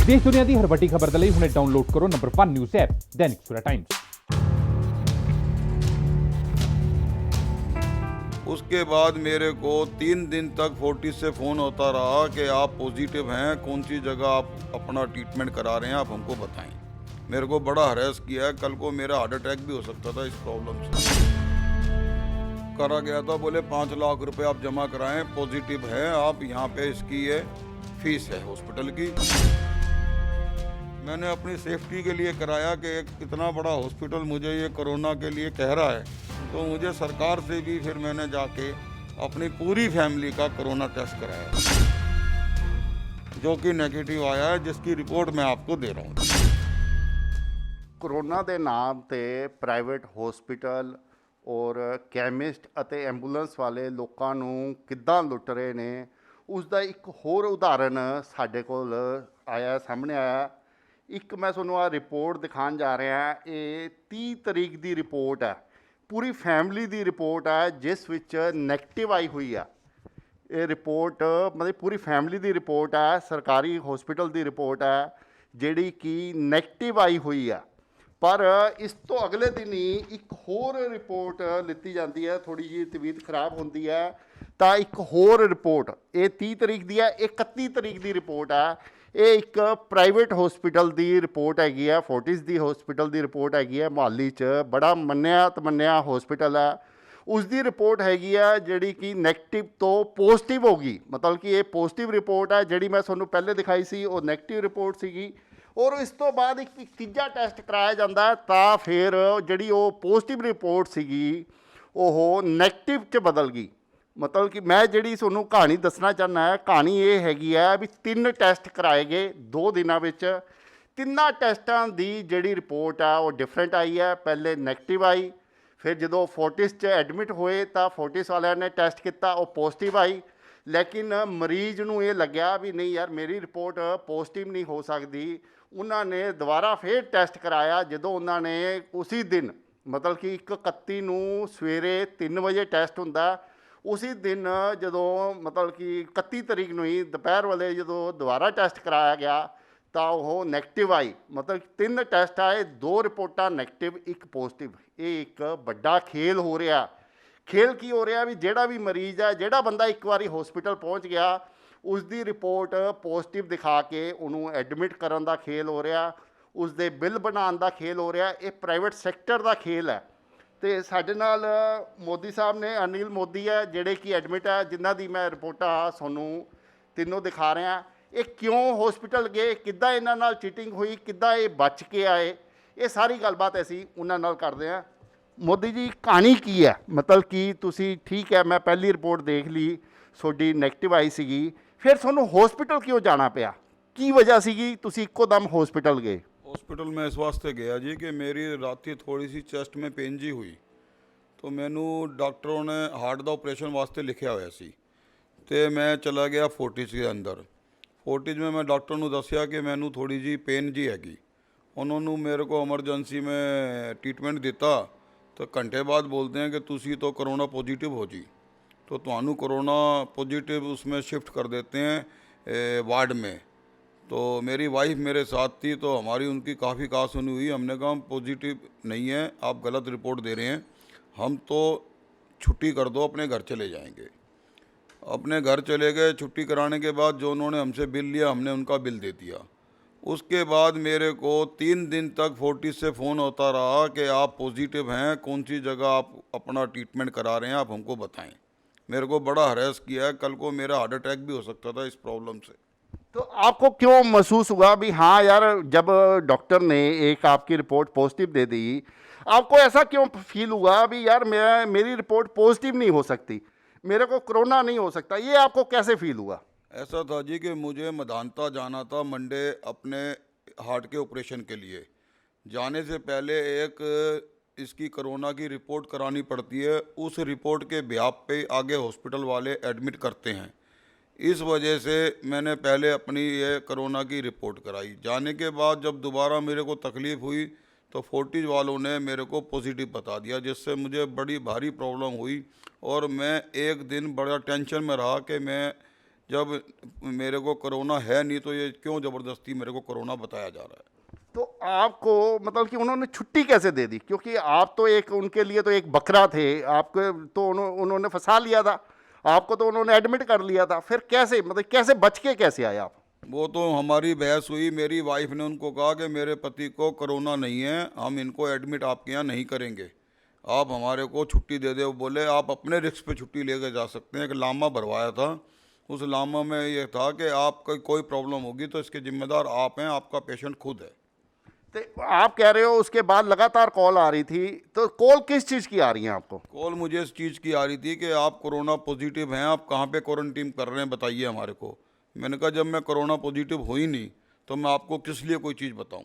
देश दुनिया की हर वड्डी खबर के लिए हुणे डाउनलोड करो number 1 news app Dainik Savera times. उसके बाद मेरे को 3 दिन तक फोर्टिस से फ़ोन होता रहा कि आप पॉजिटिव हैं, कौन सी जगह आप अपना ट्रीटमेंट करा रहे हैं, आप हमको बताएं। मेरे को बड़ा हरेस किया है। कल को मेरा हार्ट अटैक भी हो सकता था इस प्रॉब्लम से। करा गया था, बोले 5 लाख रुपए आप जमा कराएं, पॉजिटिव है आप, यहाँ पे इसकी ये फीस है हॉस्पिटल की। मैंने अपनी सेफ्टी के लिए कराया कि एक इतना बड़ा हॉस्पिटल मुझे ये कोरोना के लिए कह रहा है, तो मुझे सरकार से भी फिर मैंने जाके अपनी पूरी फैमिली का कोरोना टेस्ट कराया, जो कि नेगेटिव आया है, जिसकी रिपोर्ट मैं आपको दे रहा हूँ। कोरोना के नाम ते प्राइवेट हॉस्पिटल और कैमिस्ट ਅਤੇ ਐਂਬੂਲੈਂਸ वाले ਲੋਕਾਂ ਨੂੰ ਕਿੱਦਾਂ ਲੁੱਟ ਰਹੇ ਨੇ, ਉਸ ਦਾ ਇੱਕ ਹੋਰ ਉਦਾਹਰਣ ਸਾਡੇ ਕੋਲ ਆਇਆ, ਸਾਹਮਣੇ ਆਇਆ। ਇੱਕ ਮੈਂ ਤੁਹਾਨੂੰ ਆ ਰਿਪੋਰਟ ਦਿਖਾਉਣ ਜਾ ਰਿਹਾ। ਇਹ 30 ਤਰੀਕ ਦੀ ਰਿਪੋਰਟ ਹੈ, ਪੂਰੀ ਫੈਮਿਲੀ ਦੀ ਰਿਪੋਰਟ ਹੈ, ਜਿਸ ਵਿੱਚ ਨੈਗੇਟਿਵ ਆਈ ਹੋਈ ਆ। ਇਹ ਰਿਪੋਰਟ ਮਤਲਬ ਪੂਰੀ ਫੈਮਿਲੀ ਦੀ ਰਿਪੋਰਟ ਹੈ, ਸਰਕਾਰੀ ਹਸਪੀਟਲ ਦੀ ਰਿਪੋਰਟ ਹੈ, ਜਿਹੜੀ ਕਿ ਨੈਗੇਟਿਵ ਆਈ ਹੋਈ ਆ। पर इस तो अगले दिन ही एक होर रिपोर्ट लिती जाती है, थोड़ी जी तबीयत खराब होती है, तो एक होर रिपोर्ट ये 30 तरीक की है, 31 तरीक की रिपोर्ट है। ये एक प्राइवेट हॉस्पिटल की रिपोर्ट हैगी है, फोर्टिस की हॉस्पिटल की रिपोर्ट हैगी है, मोहाली च बड़ा मन्निया तमन्निया हॉस्पिटल है। उसकी रिपोर्ट हैगी है जिहड़ी कि नैगेटिव तो पॉजिटिव होगी, मतलब कि ये पॉजिटिव रिपोर्ट है। जिहड़ी मैं तुहानूं पहले दिखाई सी वो नैगेटिव रिपोर्ट सीगी, और इस तो बाद एक तीजा टैसट कराया जाता है, तो फिर जी वो पॉजिटिव रिपोर्ट सीगी वो नैगेटिव च बदल गई। मतलब कि मैं जी तुहानूं कहानी दसना चाहना है, कहानी ये हैगी है भी 3 टैसट कराए गए 2 दिनों में। तिन्ना टैसटां की जी रिपोर्ट है वो डिफरेंट आई है। पहले नैगेटिव आई, फिर जो फोर्टिस च एडमिट होए तो फोर्टिस वाले ने टैसट किया वो पॉजिटिव आई। लेकिन मरीज़ नूं ये लग्या भी नहीं यार मेरी रिपोर्ट पॉजिटिव नहीं हो सकती। उन्होंने दोबारा फिर टैसट कराया, जो उन्होंने उसी दिन मतलब कि 31 नूं सवेरे 3 बजे टैसट होंदा, उसी दिन जो मतलब कि 31 तरीक नूं ही दोपहर वाले जो दोबारा टैसट कराया गया तो वह नैगेटिव आई। मतलब 3 टैसट आए, 2 रिपोर्टां नैगेटिव 1 पॉजिटिव। ये एक बड़ा खेल हो रहा। खेल की हो रहा भी जिहड़ा भी मरीज़ है, जिहड़ा बंदा एक बारी हॉस्पिटल पहुँच गया उसकी रिपोर्ट पॉजिटिव दिखा के उन्होंने एडमिट करन दा खेल हो रहा, उसके बिल बनाने का खेल हो रहा। ये प्राइवेट सैक्टर का खेल है। तो साडे नाल मोदी साहब ने, अनिल मोदी है जिहड़े कि एडमिट है, जिन्हां दी मैं रिपोर्टां तुहानूं तीनों दिखा रहा। ये क्यों हॉस्पिटल गए, किद्दां इन्हां नाल चीटिंग हुई, किद्दां ये बच के आए, ये सारी गलबात असीं उन्हां नाल करदे हां। मोदी जी कहानी की है, मतलब कि तुसी ठीक है मैं पहली रिपोर्ट देख ली, तुहाडी नैगेटिव आई सीगी, फिर तुहानूं हॉस्पिटल क्यों जाना पिया, की वजह सीगी तुसी इक्को दम हॉस्पिटल गए? हॉस्पिटल में इस वास्ते गया जी कि मेरी राती थोड़ी सी चेस्ट में पेन जी हुई, तो मैनू डॉक्टरों ने हार्ट का ऑपरेशन वास्ते लिखा हुआ सी, तो मैं चला गया फोर्टिस के अंदर। फोर्टिस में मैं डॉक्टर नूं दस्सिया कि मैनू थोड़ी जी पेन जी हैगी। उन्होंने मेरे को एमरजेंसी में ट्रीटमेंट दिता, तो घंटे बाद बोलते हैं कि तुसी तो कोरोना पॉजिटिव हो जी, तो तुहानू कोरोना पॉजिटिव उसमें शिफ्ट कर देते हैं वार्ड में। तो मेरी वाइफ मेरे साथ थी, तो हमारी उनकी काफ़ी कहासुनी हुई। हमने कहा हम पॉजिटिव नहीं है, आप गलत रिपोर्ट दे रहे हैं, हम तो छुट्टी कर दो, अपने घर चले जाएंगे। अपने घर चले गए। छुट्टी कराने के बाद जो उन्होंने हमसे बिल लिया हमने उनका बिल दे दिया। उसके बाद मेरे को 3 दिन तक फोर्टिस से फ़ोन होता रहा कि आप पॉजिटिव हैं, कौन सी जगह आप अपना ट्रीटमेंट करा रहे हैं, आप हमको बताएं। मेरे को बड़ा हरेस किया है। कल को मेरा हार्ट अटैक भी हो सकता था इस प्रॉब्लम से। तो आपको क्यों महसूस हुआ भी हाँ यार, जब डॉक्टर ने एक आपकी रिपोर्ट पॉजिटिव दे दी, आपको ऐसा क्यों फील हुआ भी यार मेरी रिपोर्ट पॉजिटिव नहीं हो सकती, मेरे को कोरोना नहीं हो सकता? ये आपको कैसे फील हुआ? ऐसा था जी कि मुझे मधानता जाना था मंडे अपने हार्ट के ऑपरेशन के लिए। जाने से पहले एक इसकी कोरोना की रिपोर्ट करानी पड़ती है, उस रिपोर्ट के ब्याप पे आगे हॉस्पिटल वाले एडमिट करते हैं। इस वजह से मैंने पहले अपनी ये कोरोना की रिपोर्ट कराई। जाने के बाद जब दोबारा मेरे को तकलीफ़ हुई तो फोर्टिस वालों ने मेरे को पॉजिटिव बता दिया, जिससे मुझे बड़ी भारी प्रॉब्लम हुई और मैं एक दिन बड़ा टेंशन में रहा कि मैं जब मेरे को कोरोना है नहीं तो ये क्यों ज़बरदस्ती मेरे को कोरोना बताया जा रहा है। तो आपको मतलब कि उन्होंने छुट्टी कैसे दे दी, क्योंकि आप तो एक उनके लिए तो एक बकरा थे, आपको तो उन्होंने फंसा लिया था, आपको तो उन्होंने एडमिट कर लिया था, फिर कैसे मतलब कैसे बच के कैसे आए आप? वो तो हमारी बहस हुई, मेरी वाइफ ने उनको कहा कि मेरे पति को कोरोना नहीं है, हम इनको एडमिट आपके यहाँ नहीं करेंगे, आप हमारे को छुट्टी दे दे। वो बोले आप अपने रिस्क पे छुट्टी लेकर जा सकते हैं। एक लामा भरवाया था, उस लामा में ये था कि आपका कोई प्रॉब्लम होगी तो इसके जिम्मेदार आप हैं, आपका पेशेंट खुद है। तो आप कह रहे हो उसके बाद लगातार कॉल आ रही थी, तो कॉल किस चीज़ की आ रही है आपको? कॉल मुझे इस चीज़ की आ रही थी कि आप कोरोना पॉजिटिव हैं, आप कहाँ पे क्वारंटीन कर रहे हैं बताइए हमारे को। मैंने कहा जब मैं कोरोना पॉजिटिव हो ही नहीं तो मैं आपको किस लिए कोई चीज़ बताऊं।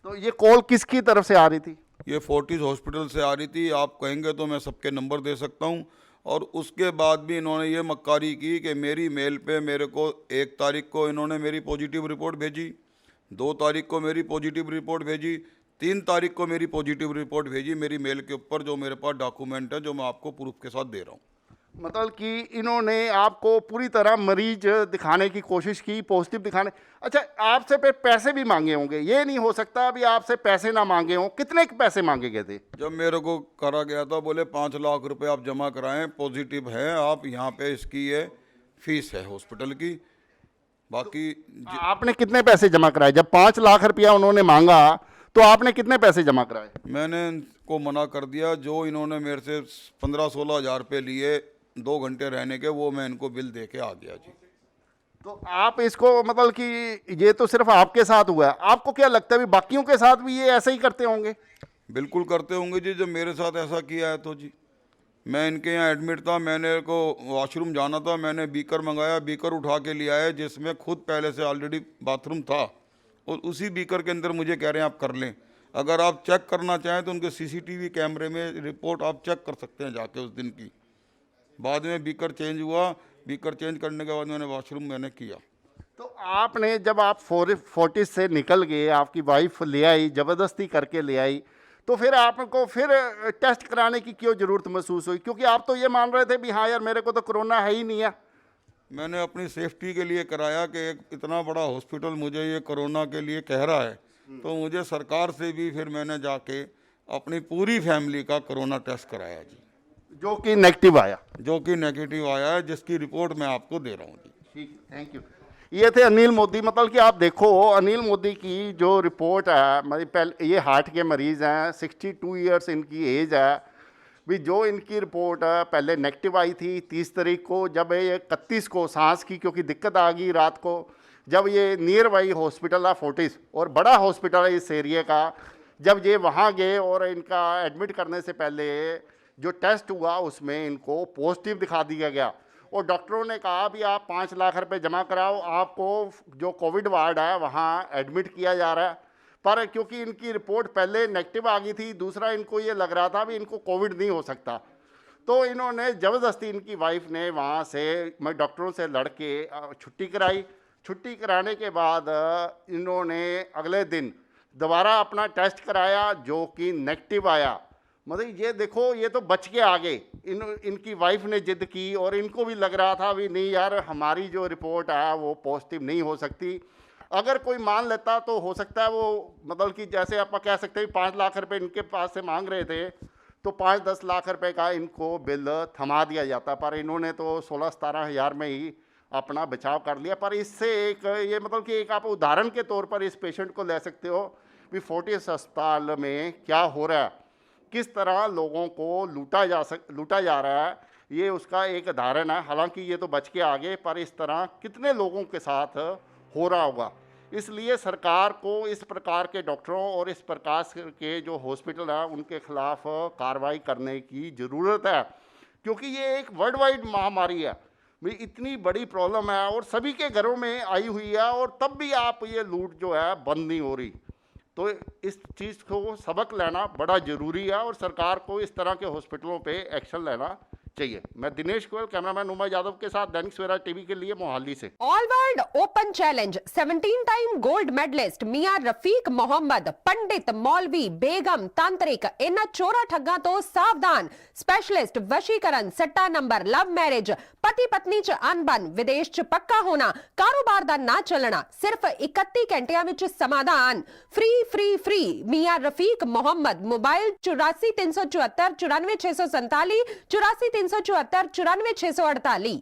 तो ये कॉल किसकी तरफ से आ रही थी? ये फोर्टिस हॉस्पिटल से आ रही थी, आप कहेंगे तो मैं सबके नंबर दे सकता हूं। और उसके बाद भी इन्होंने ये मक्कारी की कि मेरी मेल पे मेरे को 1 तारीख को इन्होंने मेरी पॉजिटिव रिपोर्ट भेजी, 2 तारीख को मेरी पॉजिटिव रिपोर्ट भेजी, 3 तारीख को मेरी पॉजिटिव रिपोर्ट भेजी मेरी मेल के ऊपर, जो मेरे पास डॉक्यूमेंट है, जो मैं आपको प्रूफ के साथ दे रहा हूँ। मतलब कि इन्होंने आपको पूरी तरह मरीज दिखाने की कोशिश की, पॉजिटिव दिखाने। अच्छा, आपसे फिर पैसे भी मांगे होंगे, ये नहीं हो सकता अभी आपसे पैसे ना मांगे हों। कितने के पैसे मांगे गए थे? जब मेरे को करा गया था बोले 5 लाख रुपए आप जमा कराएं, पॉजिटिव है आप, यहाँ पे इसकी ये फीस है हॉस्पिटल की। बाकी आपने कितने पैसे जमा कराए? जब 5 लाख रुपया उन्होंने मांगा तो आपने कितने पैसे जमा कराए? मैंने इनको मना कर दिया। जो इन्होंने मेरे से 15-16 हज़ार रुपये लिए 2 घंटे रहने के, वो मैं इनको बिल दे के आ गया जी। तो आप इसको मतलब कि ये तो सिर्फ आपके साथ हुआ है, आपको क्या लगता है भी बाकियों के साथ भी ये ऐसे ही करते होंगे? बिल्कुल करते होंगे जी, जब मेरे साथ ऐसा किया है तो जी। मैं इनके यहाँ एडमिट था, मैंने को वॉशरूम जाना था, मैंने बीकर मंगाया, बीकर उठा के लिया है जिसमें खुद पहले से ऑलरेडी बाथरूम था, और उसी बीकर के अंदर मुझे कह रहे हैं आप कर लें। अगर आप चेक करना चाहें तो उनके सीसीटीवी कैमरे में रिपोर्ट आप चेक कर सकते हैं जाके उस दिन की। बाद में बीकर चेंज हुआ, बीकर चेंज करने के बाद मैंने वॉशरूम मैंने किया। तो आपने जब आप फोर्टिस से निकल गए, आपकी वाइफ ले आई, ज़बरदस्ती करके ले आई, तो फिर आपको फिर टेस्ट कराने की क्यों ज़रूरत महसूस हुई? क्योंकि आप तो ये मान रहे थे भी हाँ यार मेरे को तो कोरोना है ही नहीं है। मैंने अपनी सेफ्टी के लिए कराया कि एक इतना बड़ा हॉस्पिटल मुझे ये कोरोना के लिए कह रहा है, तो मुझे सरकार से भी फिर मैंने जाके अपनी पूरी फैमिली का कोरोना टेस्ट कराया जी, जो कि नेगेटिव आया। जो कि नेगेटिव आया है, जिसकी रिपोर्ट मैं आपको दे रहा हूँ जी। ठीक, थैंक यू। ये थे अनिल मोदी। मतलब कि आप देखो अनिल मोदी की जो रिपोर्ट है, मतलब पहले ये हार्ट के मरीज़ हैं, 62 ईयर्स इनकी एज है भी। जो इनकी रिपोर्ट है पहले नेगेटिव आई थी 30 तारीख को, जब ये 31 को सांस की क्योंकि दिक्कत आ गई रात को, जब ये नियर बाई हॉस्पिटल है फोर्टिस और बड़ा हॉस्पिटल है इस एरिया का, जब ये वहाँ गए और इनका एडमिट करने से पहले जो टेस्ट हुआ उसमें इनको पॉजिटिव दिखा दिया गया, और डॉक्टरों ने कहा भी आप 5 लाख रुपए जमा कराओ, आपको जो कोविड वार्ड है वहाँ एडमिट किया जा रहा है। पर क्योंकि इनकी रिपोर्ट पहले नेगेटिव आ गई थी, दूसरा इनको ये लग रहा था भी इनको कोविड नहीं हो सकता, तो इन्होंने ज़बरदस्ती, इनकी वाइफ ने वहाँ से मैं डॉक्टरों से लड़ के छुट्टी कराई। छुट्टी कराने के बाद इन्होंने अगले दिन दोबारा अपना टेस्ट कराया जो कि नेगेटिव आया। मतलब ये देखो, ये तो बच के आ गए। इनकी वाइफ ने जिद की और इनको भी लग रहा था भी नहीं यार हमारी जो रिपोर्ट है वो पॉजिटिव नहीं हो सकती। अगर कोई मान लेता तो हो सकता है वो, मतलब कि जैसे आप कह सकते हैं 5 लाख रुपए इनके पास से मांग रहे थे तो 5-10 लाख रुपए का इनको बिल थमा दिया जाता, पर इन्होंने तो 16-17 हज़ार में ही अपना बचाव कर लिया। पर इससे एक ये मतलब कि एक आप उदाहरण के तौर पर इस पेशेंट को ले सकते हो भी फोर्टिस अस्पताल में क्या हो रहा है, किस तरह लोगों को लूटा जा रहा है, ये उसका एक उदाहरण है। हालांकि ये तो बच के आ गए, पर इस तरह कितने लोगों के साथ हो रहा होगा। इसलिए सरकार को इस प्रकार के डॉक्टरों और इस प्रकार के जो हॉस्पिटल हैं उनके खिलाफ कार्रवाई करने की ज़रूरत है, क्योंकि ये एक वर्ल्ड वाइड महामारी है भाई, इतनी बड़ी प्रॉब्लम है और सभी के घरों में आई हुई है, और तब भी आप ये लूट जो है बंद नहीं हो रही। तो इस चीज़ को सबक लेना बड़ा ज़रूरी है और सरकार को इस तरह के हॉस्पिटलों पे एक्शन लेना चाहिए। मैं दिनेश गोयल, कैमरामैन उमा यादव के साथ दैनिक सवेरा टीवी के लिए मोहाली से। All world open challenge 17 time gold medalist Miyan Rafiq Mohammad, पंडित, मौलवी, बेगम, तांत्रिक, इन्हां चोरा ठग्गां तो सावधान। स्पेशलिस्ट वशीकरण, सट्टा नंबर, लव मैरिज, पति पत्नी च अनबन, विदेश च पक्का होना, कारोबार दा ना चलना, सिर्फ 31 घंटियां विच समाधान। फ्री फ्री फ्री मियां रफीक मोहम्मद। मोबाइल 84 374 94 647, 84 374 94 648।